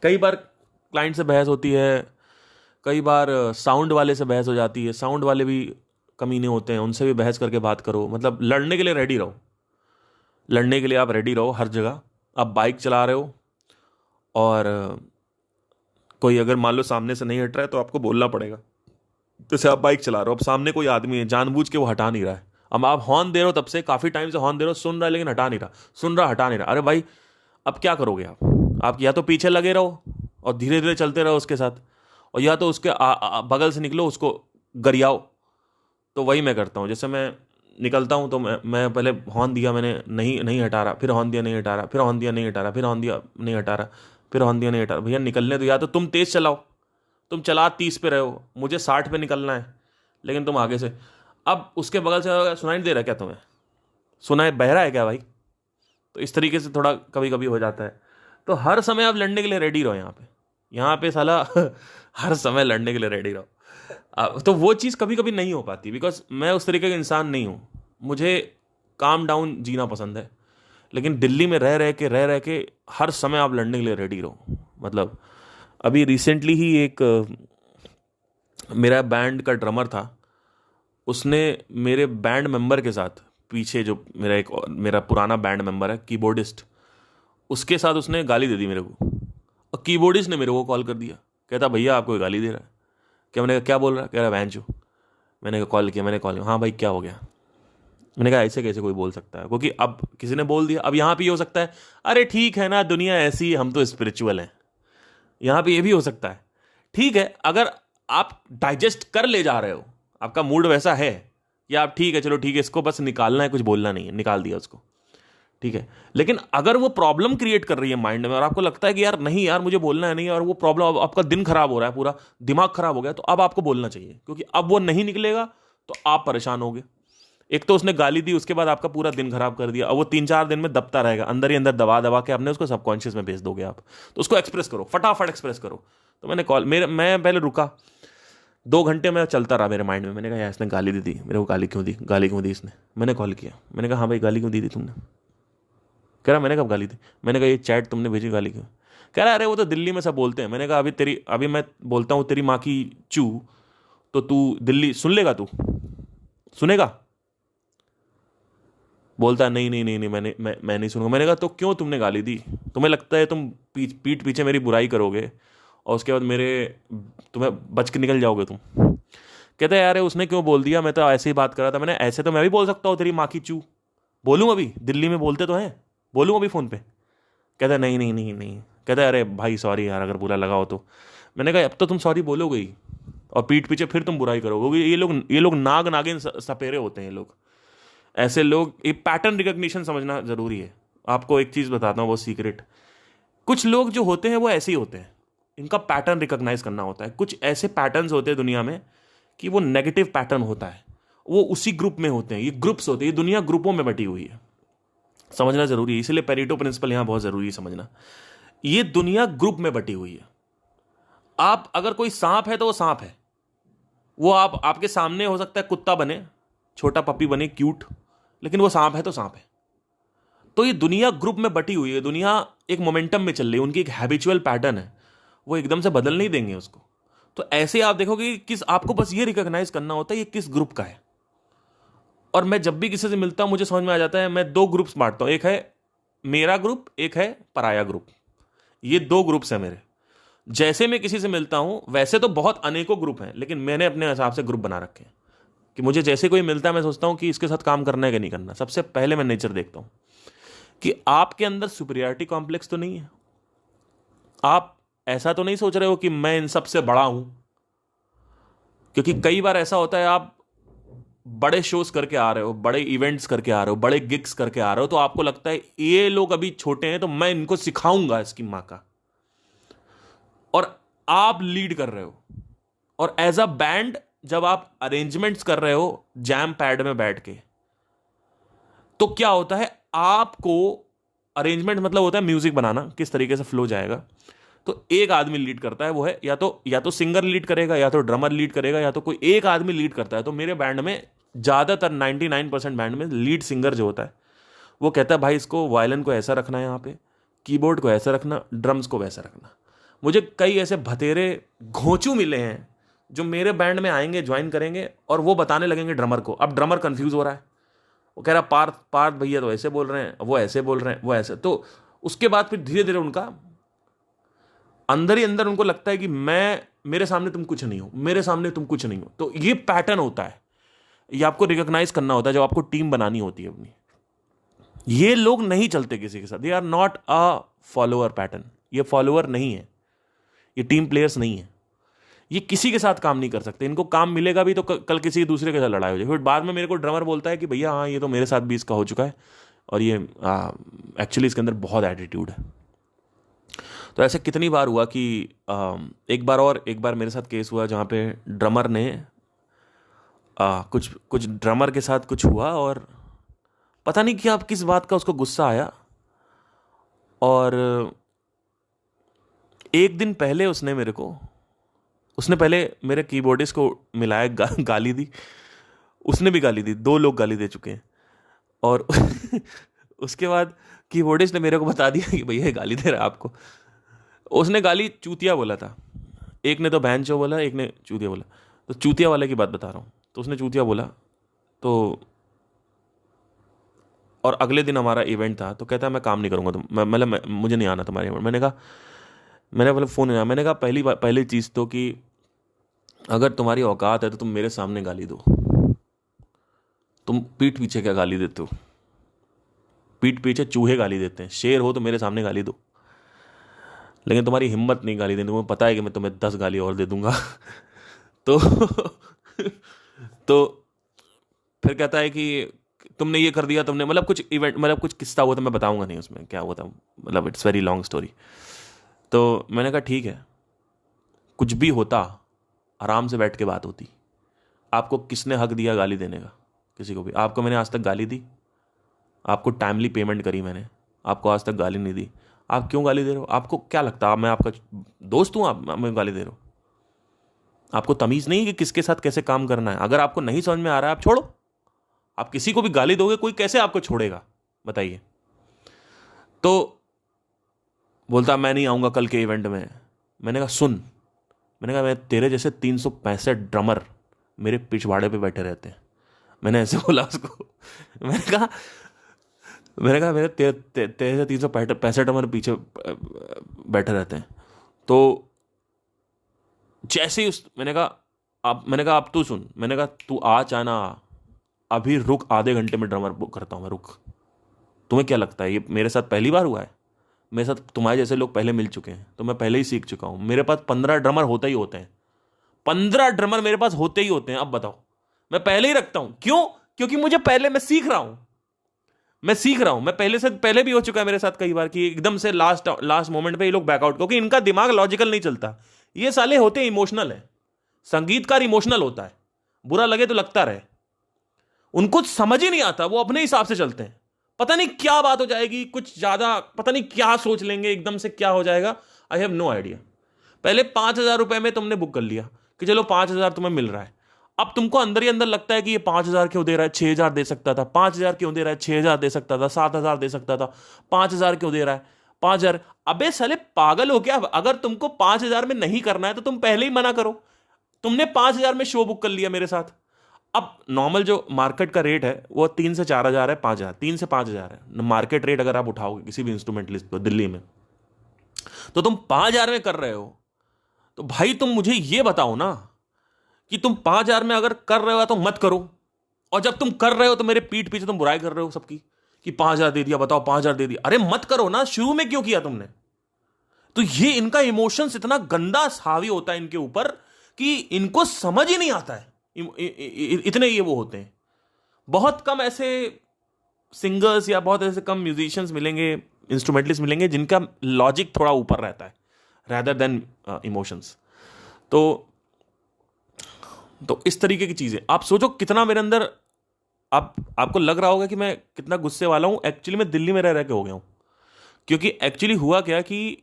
कई बार क्लाइंट से बहस होती है, कई बार साउंड वाले से बहस हो जाती है, साउंड वाले भी कमीने होते हैं, उनसे भी बहस करके बात करो। मतलब लड़ने के लिए रेडी रहो, लड़ने के लिए आप रेडी रहो हर जगह। आप बाइक चला रहे हो और कोई अगर मान लो सामने से नहीं हट रहा है तो आपको बोलना पड़ेगा। जैसे आप बाइक चला रहे हो, अब सामने कोई आदमी है, जानबूझ के वो हटा नहीं रहा है, अब आप हॉर्न दे रहे हो, तब से काफी टाइम से हॉर्न दे रहे हो, सुन रहा है लेकिन हटा नहीं रहा, सुन रहा हटा नहीं रहा। अरे भाई अब क्या करोगे आप या तो पीछे लगे रहो और धीरे धीरे चलते रहो उसके साथ, और या तो उसके बगल से निकलो, उसको गरियाओ। तो वही मैं करता हूँ। जैसे मैं निकलता हूँ तो मैं पहले हॉर्न दिया, मैंने नहीं नहीं हटा रहा, फिर हॉर्न दिया नहीं हटा रहा, फिर हॉर्न दिया नहीं हटा रहा, फिर हॉर्न दिया नहीं हटा रहा, फिर हॉर्न दिया नहीं हटा रहा। भैया निकलने दो, या तो तुम तेज चलाओ, तुम चला 30 पे रहे हो, मुझे 60 पे निकलना है, लेकिन तुम आगे से। अब उसके बगल से सुनाई नहीं दे रहा क्या तुम्हें, सुनाई बह रहा है क्या भाई। तो इस तरीके से थोड़ा कभी कभी हो जाता है। तो हर समय आप लड़ने के लिए रेडी रहो यहाँ पे साला हर समय लड़ने के लिए रेडी रहो। तो वो चीज़ कभी कभी नहीं हो पाती, बिकॉज मैं उस तरीके का इंसान नहीं हूँ। मुझे काम डाउन जीना पसंद है, लेकिन दिल्ली में रह रह के हर समय आप लड़ने के लिए रेडी रहो। मतलब अभी रिसेंटली ही एक मेरा बैंड का ड्रमर था, उसने मेरे बैंड मेंबर के साथ, पीछे जो मेरा पुराना बैंड मेंबर है कीबोर्डिस्ट, उसके साथ उसने गाली दे दी मेरे को। और कीबोर्डिस्ट ने मेरे को कॉल कर दिया, कहता भैया आपको ये गाली दे रहा है क्या। मैंने कहा क्या बोल रहा है, कह रहा वैन चो। मैंने कॉल किया, हाँ भाई क्या हो गया। मैंने कहा ऐसे कैसे कोई बोल सकता है, क्योंकि अब किसी ने बोल दिया। अब यहाँ पे ये हो सकता है, अरे ठीक है ना, दुनिया ऐसी, हम तो स्पिरिचुअल हैं। यहाँ पे ये भी हो सकता है, ठीक है, अगर आप डाइजेस्ट कर ले जा रहे हो, आपका मूड वैसा है कि आप ठीक है, चलो ठीक है, इसको बस निकालना है, कुछ बोलना नहीं है, निकाल दिया उसको, ठीक है। लेकिन अगर वो प्रॉब्लम क्रिएट कर रही है माइंड में और आपको लगता है कि यार नहीं यार मुझे बोलना है नहीं, और वो प्रॉब्लम, आपका दिन खराब हो रहा है, पूरा दिमाग खराब हो गया, तो अब आपको बोलना चाहिए, क्योंकि अब वो नहीं निकलेगा तो आप परेशान होगे। एक तो उसने गाली दी, उसके बाद आपका पूरा दिन खराब कर दिया, अब वो 3-4 दिन में दबता रहेगा, अंदर ही अंदर दबा दबा के अपने उसको सबकॉन्शियस में भेज दोगे आप। तो उसको एक्सप्रेस करो, फटाफट एक्सप्रेस करो। तो मैं पहले रुका, 2 घंटे में चलता रहा मेरे माइंड में। मैंने कहा यार इसने गाली दी थी मेरे को, गाली क्यों दी इसने। मैंने कॉल किया, मैंने कहा हाँ भाई गाली क्यों दी थी तुमने। कह रहा मैंने कब गाली दी। मैंने कहा ये चैट तुमने भेजी, गाली क्यों। कह रहा अरे वो तो दिल्ली में सब बोलते हैं। मैंने कहा अभी मैं बोलता हूँ तेरी माँ की चू, तो तू दिल्ली सुन लेगा, तू सुनेगा। बोलता है नहीं नहीं नहीं नहीं, मैं नहीं सुनूंगा। मैंने कहा तो क्यों तुमने गाली दी, तुम्हें लगता है तुम पीठ पीछे मेरी बुराई करोगे और उसके बाद तुम्हें बच के निकल जाओगे तुम। कहता है यार उसने क्यों बोल दिया, मैं तो ऐसे ही बात कर रहा था। मैंने ऐसे तो मैं भी बोल सकता हूँ तेरी माँ की चू, बोलूँ अभी, दिल्ली में बोलते तो हैं, बोलूँ अभी फ़ोन पे। कहता है नहीं नहीं नहीं नहीं। कहता है अरे भाई सॉरी यार अगर बुरा लगा हो तो। मैंने कहा अब तो तुम सॉरी बोलोगे ही और पीठ पीछे फिर तुम बुराई करोगे, क्योंकि ये लोग नाग नागिन सपेरे होते हैं ये लोग। ऐसे लोग, ये पैटर्न रिकग्निशन समझना जरूरी है। आपको एक चीज़ बताता हूँ, वो सीक्रेट। कुछ लोग जो होते हैं वो ऐसे ही होते हैं, इनका पैटर्न रिकॉग्नाइज करना होता है। कुछ ऐसे पैटर्न्स होते हैं दुनिया में कि वो नेगेटिव पैटर्न होता है, वो उसी ग्रुप में होते हैं। ये ग्रुप्स होते हैं, ये दुनिया ग्रुपों में बटी हुई है, समझना जरूरी है। इसलिए पेरेटो प्रिंसिपल यहां बहुत जरूरी है समझना। ये दुनिया ग्रुप में बटी हुई है। आप अगर कोई सांप है तो वो सांप है, वो आपके सामने हो सकता है कुत्ता बने, छोटा पपी बने क्यूट, लेकिन वो सांप है तो सांप है। तो ये दुनिया ग्रुप में बटी हुई है, दुनिया एक मोमेंटम में चल रही है, उनकी एक हैबिचुअल पैटर्न है, वो एकदम से बदल नहीं देंगे उसको। तो ऐसे आप देखोगे कि आपको बस ये रिकॉग्नाइज करना होता है ये किस ग्रुप का है। और मैं जब भी किसी से मिलता हूं मुझे समझ में आ जाता है, मैं दो ग्रुप्स बांटता हूं, एक है मेरा ग्रुप, एक है पराया ग्रुप। ये दो ग्रुप्स हैं मेरे। जैसे मैं किसी से मिलता हूं, वैसे तो बहुत अनेकों ग्रुप हैं, लेकिन मैंने अपने हिसाब से ग्रुप बना रखे हैं कि मुझे जैसे कोई मिलता है मैं सोचता हूं कि इसके साथ काम करना है कि नहीं करना। सबसे पहले मैं नेचर देखता हूं कि आपके अंदर सुपीरियरिटी कॉम्प्लेक्स तो नहीं है, आप ऐसा तो नहीं सोच रहे हो कि मैं इन सबसे बड़ा हूं। क्योंकि कई बार ऐसा होता है, आप बड़े शोज करके आ रहे हो, बड़े इवेंट्स करके आ रहे हो, बड़े गिग्स करके आ रहे हो, तो आपको लगता है ये लोग अभी छोटे हैं तो मैं इनको सिखाऊंगा इसकी मां का। और आप लीड कर रहे हो, और एज अ बैंड जब आप अरेंजमेंट्स कर रहे हो जैम पैड में बैठ के, तो क्या होता है, आपको अरेंजमेंट मतलब होता है म्यूजिक बनाना, किस तरीके से फ्लो जाएगा। तो एक आदमी लीड करता है, वो है या तो सिंगर लीड करेगा, या तो ड्रमर लीड करेगा, या तो कोई एक आदमी लीड करता है। तो मेरे बैंड में ज्यादातर 99% बैंड में लीड सिंगर जो होता है वो कहता है भाई इसको वायलिन को ऐसा रखना है, यहाँ पे कीबोर्ड को ऐसा रखना, ड्रम्स को वैसा रखना। मुझे कई ऐसे भतेरे घोंचू मिले हैं जो मेरे बैंड में आएंगे, ज्वाइन करेंगे, और वो बताने लगेंगे ड्रमर को। अब ड्रमर कंफ्यूज हो रहा है, वो कह रहा पार्थ पार्थ भैया तो ऐसे बोल रहे हैं, वो ऐसे बोल रहे हैं, वो ऐसे। तो उसके बाद फिर धीरे धीरे उनका अंदर ही अंदर उनको लगता है कि मेरे सामने तुम कुछ नहीं हो, मेरे सामने तुम कुछ नहीं हो। तो ये पैटर्न होता है, ये आपको रिकॉग्नाइज करना होता है जब आपको टीम बनानी होती है अपनी। ये लोग नहीं चलते किसी के साथ, they are not a follower pattern. ये फॉलोअर नहीं है, ये टीम प्लेयर्स नहीं है, ये किसी के साथ काम नहीं कर सकते। इनको काम मिलेगा भी तो कल किसी दूसरे के साथ लड़ाई हो जाए। फिर बाद में मेरे को ड्रमर बोलता है कि भैया हाँ ये तो मेरे साथ भी इसका हो चुका है, और ये एक्चुअली इसके अंदर बहुत एटीट्यूड है। तो ऐसे कितनी बार हुआ कि एक बार मेरे साथ केस हुआ जहाँ पे ड्रमर ने कुछ ड्रमर के साथ कुछ हुआ, और पता नहीं क्या किस बात का उसको गुस्सा आया, और एक दिन पहले उसने पहले मेरे कीबोर्डिस्ट को मिलाया, गाली दी। उसने भी गाली दी, दो लोग गाली दे चुके हैं। और उसके बाद कीबोर्डिस्ट ने मेरे को बता दिया कि भैया गाली दे रहा है आपको। उसने गाली चूतिया बोला था, एक ने तो बैंचो बोला, एक ने चूतिया बोला। तो चूतिया वाले की बात बता रहा हूँ। तो उसने चूतिया बोला, तो और अगले दिन हमारा इवेंट था, तो कहता है मैं काम नहीं करूँगा, मतलब मुझे नहीं आना तुम्हारे इवेंट। मैंने बोला फ़ोन नहीं आया। मैंने कहा पहली चीज़ तो कि अगर तुम्हारी औकात है तो तुम मेरे सामने गाली दो। तुम पीठ पीछे क्या गाली देते हो? पीठ पीछे चूहे गाली देते हैं। शेर हो तो मेरे सामने गाली दो, लेकिन तुम्हारी हिम्मत नहीं गाली देने, तुम्हें पता है कि मैं तुम्हें 10 गाली और दे दूंगा। तो तो फिर कहता है कि तुमने ये कर दिया, तुमने मतलब कुछ इवेंट, मतलब कुछ किस्सा हुआ था, मैं बताऊंगा नहीं उसमें क्या हुआ था, मतलब इट्स वेरी लॉन्ग स्टोरी। तो मैंने कहा ठीक है, कुछ भी होता आराम से बैठ के बात होती। आपको किसने हक दिया गाली देने का? किसी को भी। आपको मैंने आज तक गाली दी? आपको टाइमली पेमेंट करी मैंने, आपको आज तक गाली नहीं दी। आप क्यों गाली दे रहे हो? आपको क्या लगता है मैं आपका दोस्त हूं? आप मैं गाली दे रहे हो? आपको तमीज नहीं है कि किसके साथ कैसे काम करना है? अगर आपको नहीं समझ में आ रहा है आप छोड़ो। आप किसी को भी गाली दोगे, कोई कैसे आपको छोड़ेगा बताइए? तो बोलता मैं नहीं आऊंगा कल के इवेंट में। मैंने कहा सुन, मैंने कहा मैं तेरे जैसे 365 ड्रमर मेरे पिछवाड़े पे बैठे रहते हैं। मैंने ऐसे बोला उसको। मैंने कहा मेरे तेरे से 365 ड्रमर पीछे बैठे रहते हैं। तो जैसे ही मैंने कहा अब तू सुन। मैंने कहा तू आ चाहना, अभी रुक, आधे घंटे में ड्रमर बुक करता हूं मैं, रुक। तुम्हें क्या लगता है ये मेरे साथ पहली बार हुआ है? मेरे साथ तुम्हारे जैसे लोग पहले मिल चुके हैं, तो मैं पहले ही सीख चुका हूं। मेरे पास 15 ड्रमर होते ही होते हैं, 15 ड्रमर मेरे पास होते ही होते हैं। अब बताओ, मैं पहले ही रखता हूं। क्यों? क्योंकि मुझे पहले, मैं सीख रहा हूं। मैं पहले भी हो चुका है मेरे साथ कई बार कि एकदम से लास्ट मोमेंट पे ये लोग बैकआउट, क्योंकि इनका दिमाग लॉजिकल नहीं चलता। ये साले होते इमोशनल है। संगीतकार इमोशनल होता है, बुरा लगे तो लगता रहे। उनको समझ ही नहीं आता, वो अपने हिसाब से चलते हैं। पता नहीं क्या बात हो जाएगी, कुछ ज्यादा पता नहीं क्या सोच लेंगे, एकदम से क्या हो जाएगा, आई हैव नो आइडिया। पहले 5,000 रुपए में तुमने बुक कर लिया कि चलो 5,000 तुम्हें मिल रहा है। अब तुमको अंदर ही अंदर लगता है कि ये 5,000 क्यों दे रहा है, 6,000 दे सकता था। 5,000 क्यों दे रहा है, 6,000 दे सकता था, 7,000 दे सकता था। 5,000 क्यों दे रहा है, 5,000? अबे साले पागल हो क्या? अगर तुमको 5,000 में नहीं करना है तो तुम पहले ही मना करो। तुमने 5,000 में शो बुक कर लिया मेरे साथ, अब नॉर्मल जो मार्केट का रेट है वो 3 से 4 हज़ार है, 5 हज़ार, 3 से 5 हज़ार है मार्केट रेट। अगर आप उठाओगे किसी भी इंस्ट्रूमेंटलिस्ट को दिल्ली में, तो तुम 5 हज़ार में कर रहे हो, तो भाई तुम मुझे ये बताओ ना कि तुम 5 हज़ार में अगर कर रहे हो तो मत करो, और जब तुम कर रहे हो तो मेरे पीठ पीछे तुम बुराई कर रहे हो सबकी कि 5 हज़ार दे दिया, बताओ 5 हज़ार दे दिया। अरे मत करो ना, शुरू में क्यों किया तुमने? तो ये इनका इमोशंस इतना गंदा हावी होता है इनके ऊपर कि इनको समझ ही नहीं आता है। इतने ये वो होते हैं। बहुत कम ऐसे सिंगर्स या बहुत ऐसे कम म्यूजिशियंस मिलेंगे, इंस्ट्रूमेंटलिस्ट मिलेंगे जिनका लॉजिक थोड़ा ऊपर रहता है रैदर देन इमोशंस। तो इस तरीके की चीजें आप सोचो कितना मेरे अंदर, आपको लग रहा होगा कि मैं कितना गुस्से वाला हूं। एक्चुअली मैं दिल्ली में रह रह के हो गया हूं, क्योंकि एक्चुअली हुआ क्या कि,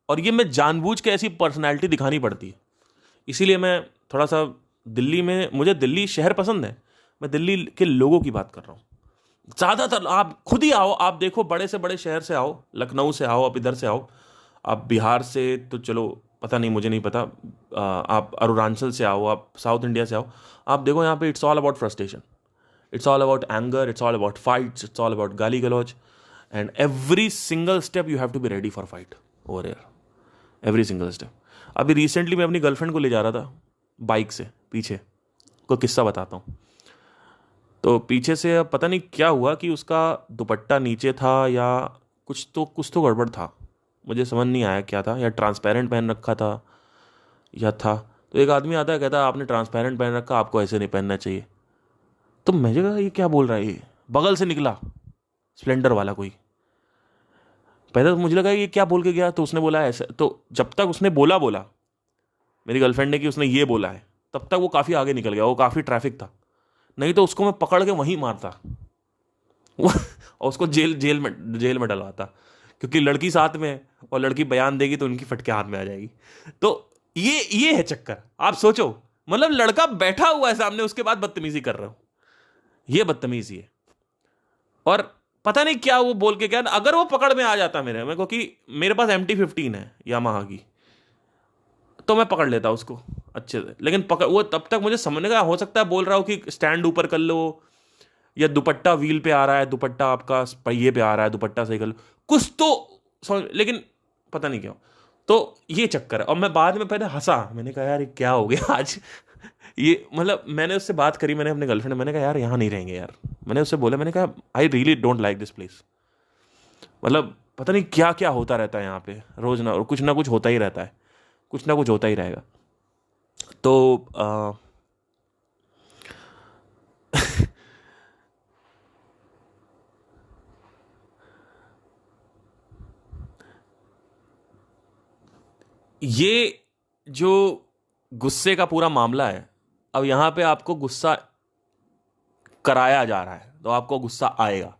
और ये मैं जानबूझ के ऐसी पर्सनैलिटी दिखानी पड़ती है, इसीलिए मैं थोड़ा सा दिल्ली में, मुझे दिल्ली शहर पसंद है, मैं दिल्ली के लोगों की बात कर रहा हूँ। ज़्यादातर आप खुद ही आओ, आप देखो, बड़े से बड़े शहर से आओ, लखनऊ से आओ, आप इधर से आओ, आप बिहार से तो चलो पता नहीं, मुझे नहीं पता, आप अरुणाचल से आओ, आप साउथ इंडिया से आओ, आप देखो यहाँ पे it's all about frustration, it's all about anger, it's all about fights, it's all about गाली गलौज, and every single step you have to be ready for fight over air, every single step. अभी रिसेंटली मैं अपनी गर्लफ्रेंड को ले जा रहा था बाइक से पीछे, कोई किस्सा बताता हूँ। तो पीछे से अब पता नहीं क्या हुआ कि उसका दुपट्टा नीचे था या कुछ तो गड़बड़ था, मुझे समझ नहीं आया क्या था, या ट्रांसपेरेंट पहन रखा था या था। तो एक आदमी आता है, कहता है आपने ट्रांसपेरेंट पहन रखा, आपको ऐसे नहीं पहनना चाहिए। तो मुझे कहा ये क्या बोल रहा है, ये बगल से निकला स्प्लेंडर वाला कोई। पहले तो मुझे लगा ये क्या बोल के गया, तो उसने बोला ऐसा। तो जब तक उसने बोला मेरी गर्लफ्रेंड ने कि उसने ये बोला है, तब तक वो काफ़ी आगे निकल गया, वो काफ़ी ट्रैफिक था, नहीं तो उसको मैं पकड़ के वहीं मारता और उसको जेल में डलवाता, क्योंकि लड़की साथ में है और लड़की बयान देगी तो उनकी फटके हाथ में आ जाएगी। तो ये है चक्कर। आप सोचो, मतलब लड़का बैठा हुआ है सामने, उसके बाद बदतमीजी कर रहा हूं, ये बदतमीजी है। और पता नहीं क्या वो बोल के क्या, अगर वो पकड़ में आ जाता मेरे क्योंकि मेरे पास MT-15 है यामाहा की, तो मैं पकड़ लेता उसको अच्छे से। लेकिन पकड़ वो तब तक मुझे समझने का, हो सकता है बोल रहा हो कि स्टैंड ऊपर कर लो, या दुपट्टा व्हील पे आ रहा है, दुपट्टा आपका पहिए पे आ रहा है, दुपट्टा सही कर लो, कुछ तो समझ, लेकिन पता नहीं क्यों। तो ये चक्कर है। और मैं बाद में पहले हंसा, मैंने कहा यार ये क्या हो गया आज ये मतलब मैंने उससे बात करी, मैंने अपने गर्लफ्रेंड, मैंने कहा यार यहाँ नहीं रहेंगे यार। मैंने उससे बोला, मैंने कहा I really don't like this place, मतलब पता नहीं क्या क्या होता रहता है यहाँ पे, रोज ना कुछ होता ही रहता है, कुछ ना कुछ होता ही रहेगा। तो ये जो गुस्से का पूरा मामला है, अब यहां पे आपको गुस्सा कराया जा रहा है तो आपको गुस्सा आएगा,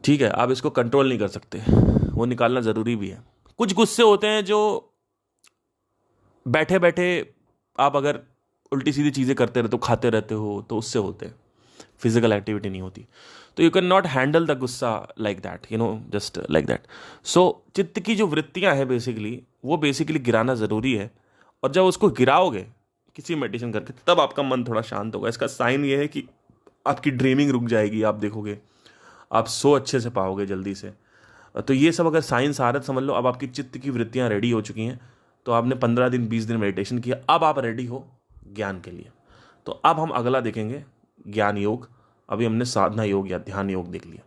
ठीक है, आप इसको कंट्रोल नहीं कर सकते, वो निकालना जरूरी भी है। कुछ गुस्से होते हैं जो बैठे बैठे आप अगर उल्टी सीधी चीज़ें करते रहते हो, खाते रहते हो, तो उससे होते हैं, फिजिकल एक्टिविटी नहीं होती। तो you can not handle the गुस्सा like that, just like that. So चित्त की जो वृत्तियां हैं बेसिकली, वो बेसिकली गिराना ज़रूरी है। और जब उसको गिराओगे किसी मेडिटेशन करके, तब आपका मन थोड़ा शांत होगा। इसका साइन ये है कि आपकी ड्रीमिंग रुक जाएगी, आप देखोगे आप सो अच्छे से पाओगे जल्दी से। तो ये सब अगर साइंस आ रहा है, समझ लो अब आपकी चित्त की वृत्तियां रेडी हो चुकी हैं। तो आपने 15 दिन 20 दिन मेडिटेशन किया, अब आप रेडी हो ज्ञान के लिए। तो अब हम अगला देखेंगे ज्ञान योग। अभी हमने साधना योग या ध्यान योग देख लिया,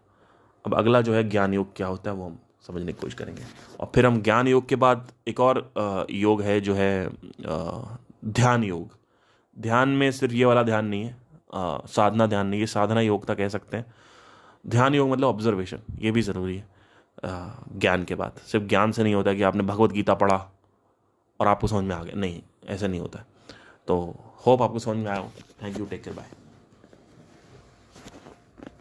अब अगला जो है ज्ञान योग क्या होता है वो हम समझने की कोशिश करेंगे। और फिर हम ज्ञान योग के बाद एक और योग है जो है ध्यान योग। ध्यान में सिर्फ ये वाला ध्यान नहीं है, साधना ध्यान नहीं, ये साधना योग तक कह सकते हैं। ध्यान योग मतलब ऑब्जर्वेशन, ये भी ज़रूरी है ज्ञान के बाद। सिर्फ ज्ञान से नहीं होता कि आपने भगवत गीता पढ़ा और आपको समझ में आ गया, नहीं, ऐसा नहीं होता है। तो होप आपको समझ में आया हो। Thank you, take care, bye.